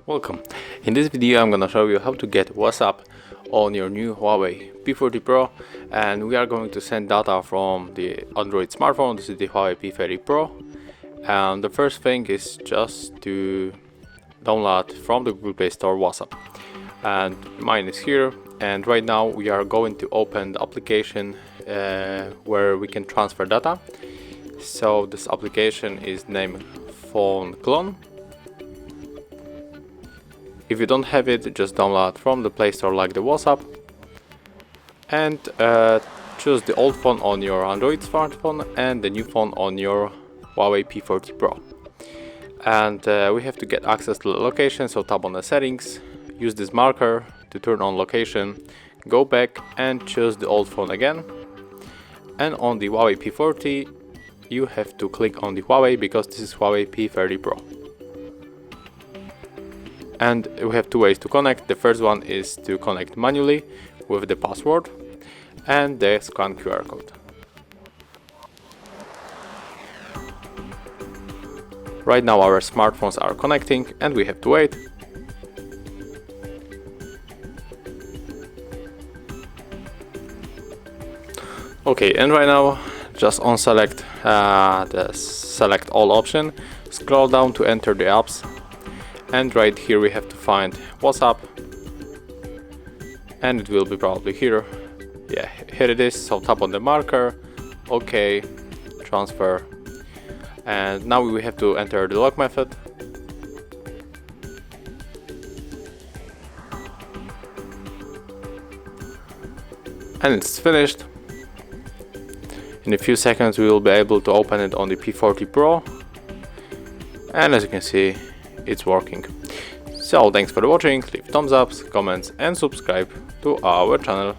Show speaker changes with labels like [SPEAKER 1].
[SPEAKER 1] Welcome. In this video I'm gonna show you how to get WhatsApp on your new Huawei P40 Pro, and we are going to send data from the Android smartphone. This is the Huawei P40 Pro, and the first thing is just to download from the Google Play Store WhatsApp, and mine is here. And right now we are going to open the application where we can transfer data. So this application is named Phone Clone. If you don't have it, just download from the Play Store like the WhatsApp, and choose the old phone on your Android smartphone and the new phone on your Huawei P40 Pro. And we have to get access to the location, so tap on the settings, use this marker to turn on location, go back and choose the old phone again. And on the Huawei P40 you have to click on the Huawei because this is Huawei P30 Pro. And we have two ways to connect. The first one is to connect manually with the password and the scan QR code. Right now our smartphones are connecting and we have to wait. Okay, and right now just unselect the select all option, scroll down to enter the apps. And right here we have to find WhatsApp, and it will be probably here. Yeah, here it is. So tap on the marker, OK, transfer, and now we have to enter the lock method. And it's finished. In a few seconds we will be able to open it on the P40 Pro, and as you can see, it's working. So thanks for watching, leave thumbs ups, comments and subscribe to our channel.